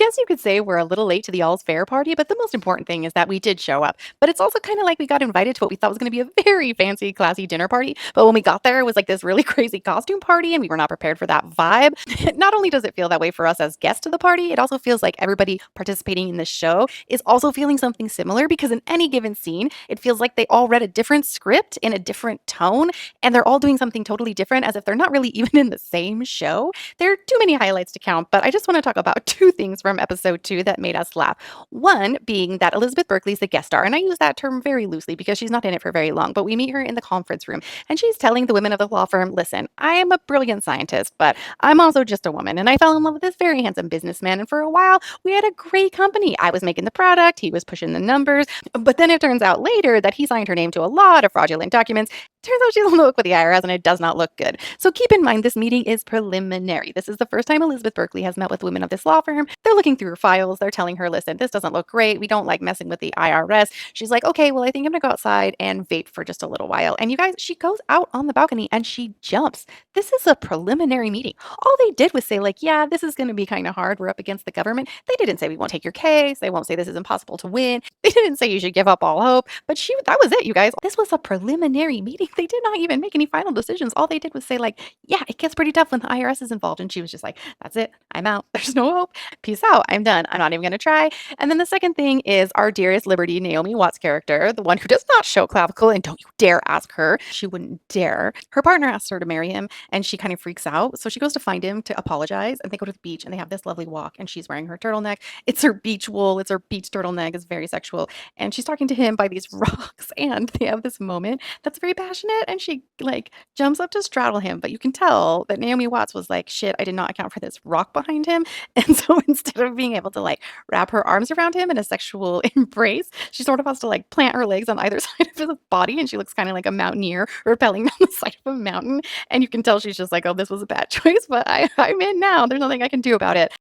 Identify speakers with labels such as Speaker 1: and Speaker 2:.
Speaker 1: guess you could say we're a little late to the All's Fair party, but the most important thing is that we did show up. But it's also kind of like we got invited to what we thought was going to be a very fancy, classy dinner party. But when we got there, it was like this really crazy costume party, and we were not prepared for that vibe. Not only does it feel that way for us as guests to the party, it also feels like everybody participating in the show is also feeling something similar because in any given scene, it feels like they all read a different script in a different tone, and they're all doing something totally different as if they're not really even in the same show. There are too many highlights to count, but I just want to talk about two things from episode 2 that made us laugh. One being that Elizabeth Berkley's the guest star, and I use that term very loosely because she's not in it for very long, but we meet her in the conference room, and she's telling the women of the law firm, listen, I am a brilliant scientist, but I'm also just a woman, and I fell in love with this very handsome businessman, and for a while, we had a great company. I was making the product, he was pushing the numbers, but then it turns out later that he signed her name to a lot of fraudulent documents. Turns out she's on the hook with the IRS and it does not look good. So keep in mind this meeting is preliminary. This is the first time Elizabeth Berkley has met with women of this law firm. They're looking through her files. They're telling her, listen, this doesn't look great. We don't like messing with the IRS. She's like, okay, well, I think I'm gonna go outside and vape for just a little while. And you guys, she goes out on the balcony and she jumps. This is a preliminary meeting. All they did was say, like, yeah, this is gonna be kind of hard. We're up against the government. They didn't say we won't take your case. They won't say this is impossible to win. They didn't say you should give up all hope. But that was it, you guys. This was a preliminary meeting. They did not even make any final decisions. All they did was say, like, yeah, it gets pretty tough when the IRS is involved. And she was just like, that's it. I'm out. There's no hope. Peace out. I'm done. I'm not even going to try. And then the second thing is our dearest Liberty, Naomi Watts character, the one who does not show clavicle, and don't you dare ask her. She wouldn't dare. Her partner asks her to marry him, and she kind of freaks out. So she goes to find him to apologize, and they go to the beach, and they have this lovely walk, and she's wearing her turtleneck. It's her beach wool. It's her beach turtleneck. It's very sexual. And she's talking to him by these rocks, and they have this moment that's very passionate, and she like jumps up to straddle him, but you can tell that Naomi Watts was like, shit, I did not account for this rock behind him. And so instead of being able to like wrap her arms around him in a sexual embrace, she sort of has to like plant her legs on either side of his body, and she looks kind of like a mountaineer rappelling down the side of a mountain. And you can tell she's just like, oh, this was a bad choice, but I'm in now. There's nothing I can do about it.